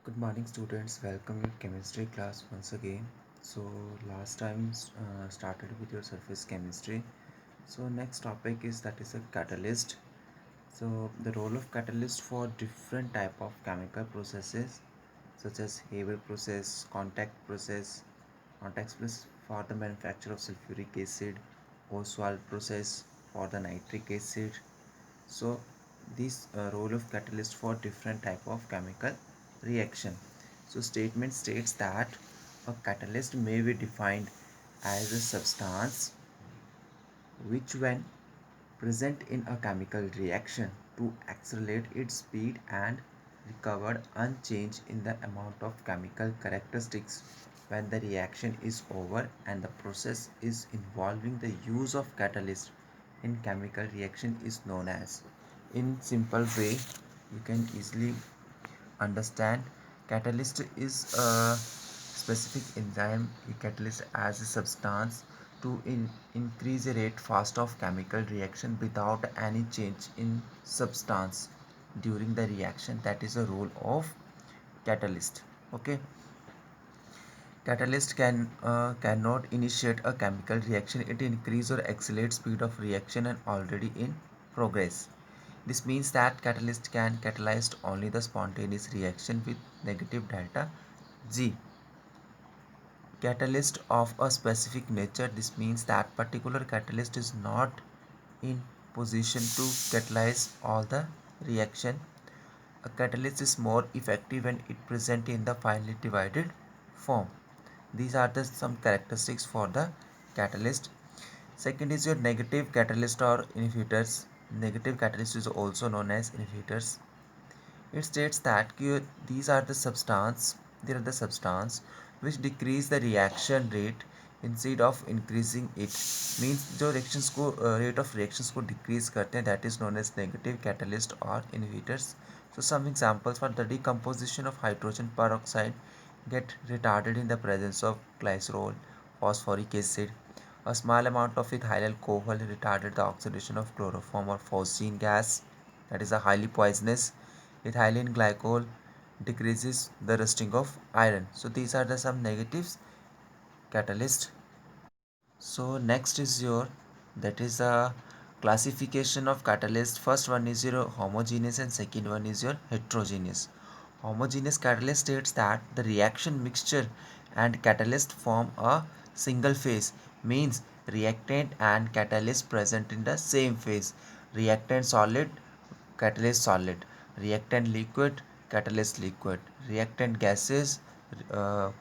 Good morning, students. Welcome to chemistry class once again. So last time started with your surface chemistry. So next topic is a catalyst. So the role of catalyst for different type of chemical processes such as Haber process, contact process for the manufacture of sulfuric acid, Ostwald process for the nitric acid. So this role of catalyst for different type of chemical reaction. So statement states that a catalyst may be defined as a substance which when present in a chemical reaction to accelerate its speed and recovered unchanged in the amount of chemical characteristics when the reaction is over and the process is involving the use of catalyst in chemical reaction is known as. In simple way you can easily understand, catalyst is a specific enzyme catalyst as a substance to increase the rate fast of chemical reaction without any change in substance during the reaction. That is the role of catalyst. Okay, catalyst cannot initiate a chemical reaction. It increase or accelerate speed of reaction and already in progress. This means that catalyst can catalyze only the spontaneous reaction with negative delta G. Catalyst of a specific nature. This means that particular catalyst is not in position to catalyze all the reaction. A catalyst is more effective when it present in the finely divided form. These are the some characteristics for the catalyst. Second is your negative catalyst or inhibitors. Negative catalyst is also known as inhibitors. It states that these are the substance, they are the substance which decrease the reaction rate instead of increasing it. Means जो reactions को rate of reactions को decrease करते हैं, that is known as negative catalyst or inhibitors. So some examples for the decomposition of hydrogen peroxide get retarded in the presence of glycerol, phosphoric acid. A small amount of ethyl alcohol retarded the oxidation of chloroform or phosgene gas, that is a highly poisonous. Ethylene glycol decreases the rusting of iron. So these are the some negatives catalyst. So next is your, that is a classification of catalyst. First one is your homogeneous and second one is your heterogeneous. Homogeneous catalyst states that the reaction mixture and catalyst form a single phase, means reactant and catalyst present in the same phase. Reactant solid, catalyst solid. Reactant liquid, catalyst liquid. Reactant gases,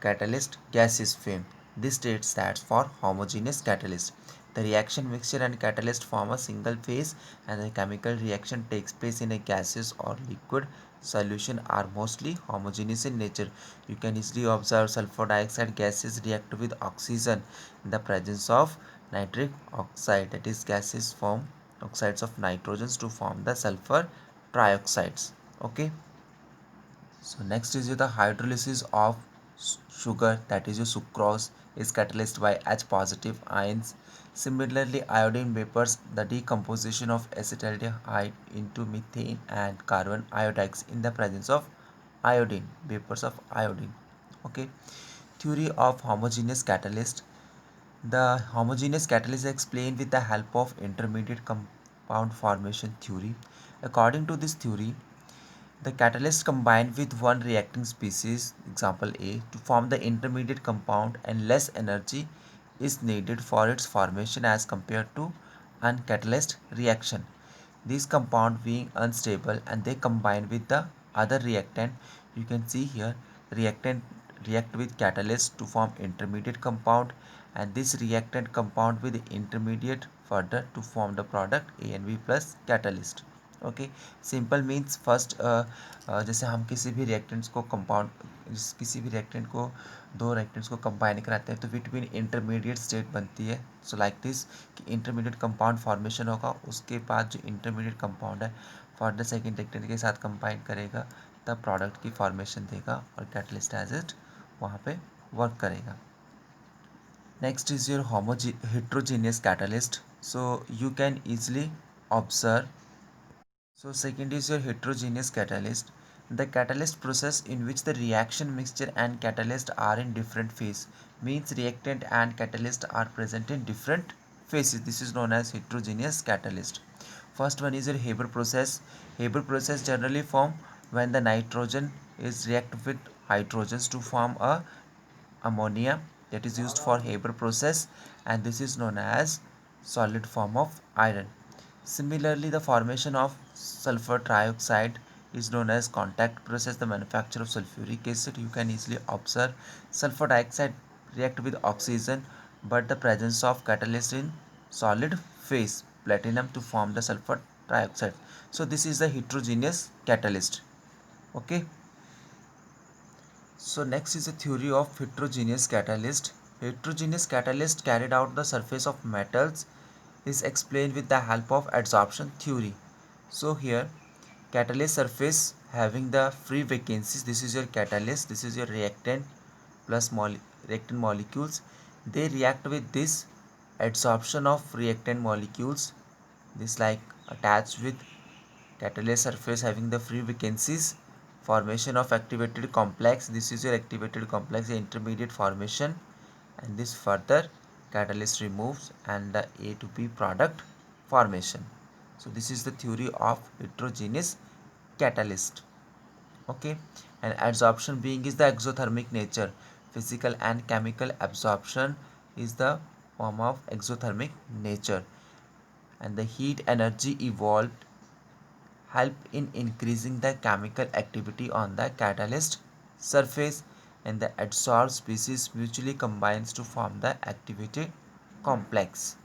catalyst gaseous phase. This state stands for homogeneous catalyst. The reaction mixture and catalyst form a single phase and the chemical reaction takes place in a gaseous or liquid solution are mostly homogeneous in nature. You can easily observe sulfur dioxide gases react with oxygen in the presence of nitric oxide, that is gases form oxides of nitrogens to form the sulfur trioxides. Okay, so next is the hydrolysis of sugar, that is your sucrose is catalyzed by H positive ions. Similarly, iodine vapors, the decomposition of acetaldehyde into methane and carbon iodides in the presence of iodine, vapors of iodine. Okay, theory of homogeneous catalyst. The homogeneous catalyst is explained with the help of intermediate compound formation theory. According to this theory, the catalyst combined with one reacting species, example A, to form the intermediate compound and less energy is needed for its formation as compared to uncatalyzed reaction. These compound being unstable and they combine with the other reactant. You can see here reactant react with catalyst to form intermediate compound and this reactant compound with the intermediate further to form the product A and B plus catalyst. Okay, simple means first जैसे हम किसी भी reactants को compound किसी भी reactant को दो reactants को कंबाइन कराते हैं तो बिटवीन इंटरमीडिएट स्टेट बनती है. सो लाइक दिस कि इंटरमीडिएट कंपाउंड फॉर्मेशन होगा, उसके बाद जो इंटरमीडिएट कंपाउंड है फर्दर सेकेंड रिएक्टेंट के साथ कंबाइन करेगा तब प्रोडक्ट की फॉर्मेशन देगा और कैटलिस्ट एज इट वहाँ पे वर्क करेगा. Next is your heterogeneous catalyst. So you can easily observe. So second is your heterogeneous catalyst. The catalyst process in which the reaction mixture and catalyst are in different phase means reactant and catalyst are present in different phases. This is known as heterogeneous catalyst. First one is your Haber process. Haber process generally form when the nitrogen is react with hydrogens to form a ammonia, that is used for Haber process, and this is known as solid form of iron. Similarly, the formation of sulfur trioxide is known as contact process. The manufacture of sulfuric acid, you can easily observe sulfur dioxide react with oxygen, but the presence of catalyst in solid phase platinum to form the sulfur trioxide. So this is the heterogeneous catalyst. Okay. So next is the theory of heterogeneous catalyst. Heterogeneous catalyst carried out the surface of metals is explained with the help of adsorption theory. So here catalyst surface having the free vacancies, this is your catalyst, this is your reactant plus reactant molecules. They react with this adsorption of reactant molecules, this like attached with catalyst surface having the free vacancies, formation of activated complex, this is your activated complex, the intermediate formation, and this further catalyst removes and the A to B product formation. So this is the theory of heterogeneous catalyst. Okay, and adsorption being is the exothermic nature. Physical and chemical absorption is the form of exothermic nature, and the heat energy evolved help in increasing the chemical activity on the catalyst surface, and the adsorbed species mutually combines to form the activated complex.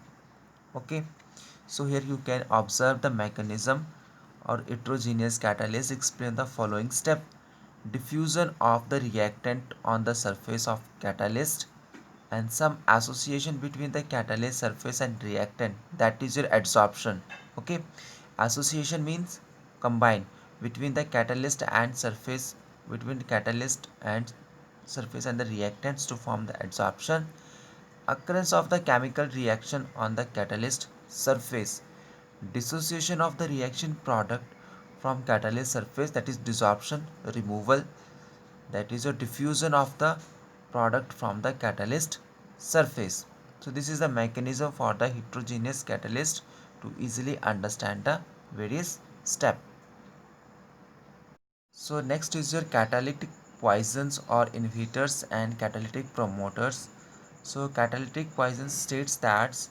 Okay, so here you can observe the mechanism or heterogeneous catalyst. Explain the following step: diffusion of the reactant on the surface of catalyst and some association between the catalyst surface and reactant, that is your adsorption. Okay, association means combine between the catalyst and surface, between catalyst and surface and the reactants to form the adsorption. Occurrence of the chemical reaction on the catalyst surface, dissociation of the reaction product from catalyst surface, that is desorption, removal, that is a diffusion of the product from the catalyst surface. So this is the mechanism for the heterogeneous catalyst to easily understand the various steps. So next is your catalytic poisons or inhibitors and catalytic promoters. So catalytic poison states that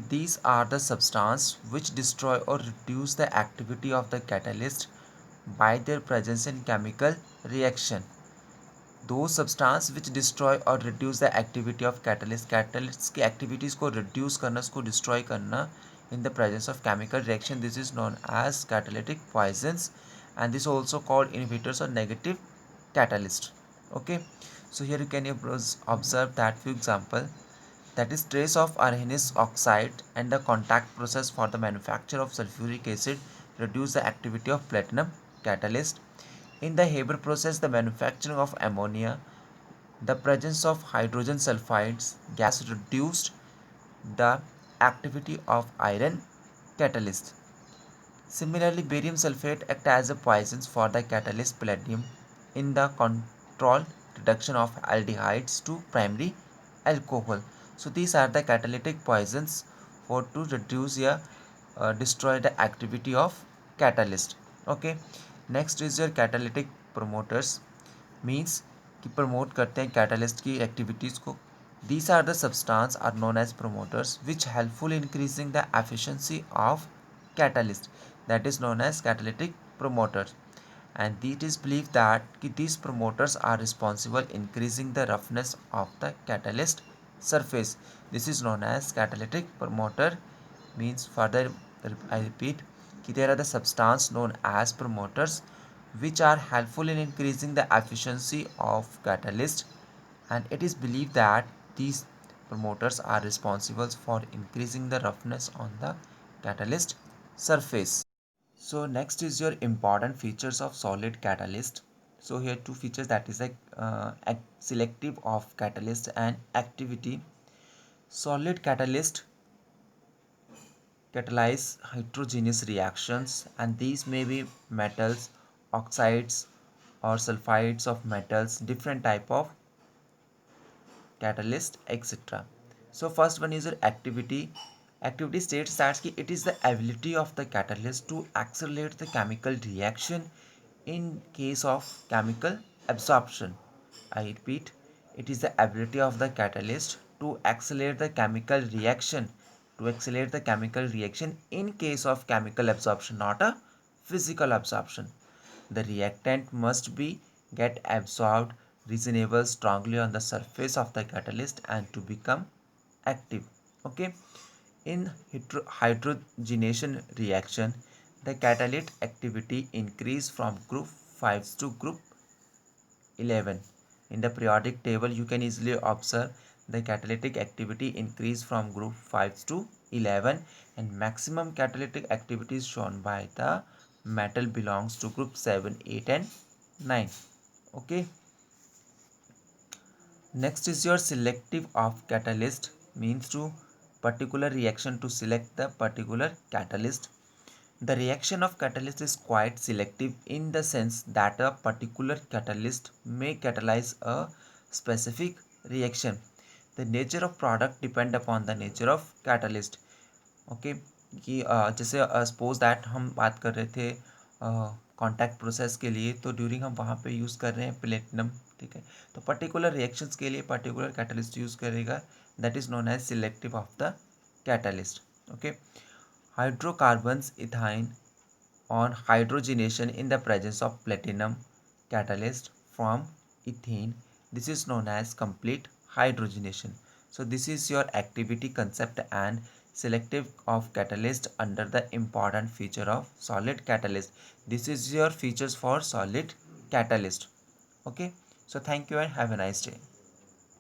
these are the substances which destroy or reduce the activity of the catalyst by their presence in chemical reaction. Those substances which destroy or reduce the activity of catalyst की activities को reduce करना, उसको destroy करना in the presence of chemical reaction, this is known as catalytic poisons, and this is also called inhibitors or negative catalyst. Okay, so here you can observe that few example, that is trace of arsenous oxide and the contact process for the manufacture of sulfuric acid reduce the activity of platinum catalyst. In the Haber process, the manufacturing of ammonia, the presence of hydrogen sulfides gas reduced the activity of iron catalyst. Similarly, barium sulfate acts as a poison for the catalyst palladium in the controlled reduction of aldehydes to primary alcohol. So these are the catalytic poisons for to reduce या destroy the activity of catalyst. Okay, next is your catalytic promoters, means कि promote करते हैं catalyst की activities को. These are the substance are known as promoters which helpful in increasing the efficiency of catalyst, that is known as catalytic promoters, and it is believed that these promoters are responsible increasing the roughness of the catalyst surface. This is known as catalytic promoter. Means further I repeat there are the substance known as promoters which are helpful in increasing the efficiency of catalyst, and it is believed that these promoters are responsible for increasing the roughness on the catalyst surface. So next is your important features of solid catalyst. So here two features, that is like selective of catalyst and activity. Solid catalyst catalyze heterogeneous reactions, and these may be metals, oxides, or sulfides of metals, different type of catalyst, etc. So first one is your activity. Activity states that it is the ability of the catalyst to accelerate the chemical reaction in case of chemical absorption. I repeat, it is the ability of the catalyst to accelerate the chemical reaction, in case of chemical absorption, not a physical absorption. The reactant must be get absorbed reasonable strongly on the surface of the catalyst and to become active. Okay, in hydrogenation reaction, the catalytic activity increase from group 5 to group 11. In the periodic table, you can easily observe the catalytic activity increase from group 5 to 11, and maximum catalytic activity is shown by the metal belongs to group 7, 8 and 9. Okay. Next is your selective of catalyst, means to particular reaction to select the particular catalyst. The reaction of catalyst is quite selective in the sense that a particular catalyst may catalyze a specific reaction. The nature of product depend upon the nature of catalyst. Okay कि जैसे suppose that हम बात कर रहे थे contact process के लिए, तो ड्यूरिंग हम वहाँ पे यूज़ कर रहे हैं प्लेटिनम, ठीक है, तो पर्टिकुलर रिएक्शंस के लिए पर्टिकुलर कैटलिस्ट यूज़ करेगा, that is known as selective of the catalyst. Okay. Hydrocarbons ethine on hydrogenation in the presence of platinum catalyst from ethene. This is known as complete hydrogenation. So this is your activity concept and selective of catalyst under the important feature of solid catalyst. This is your features for solid catalyst. Okay. So thank you and have a nice day.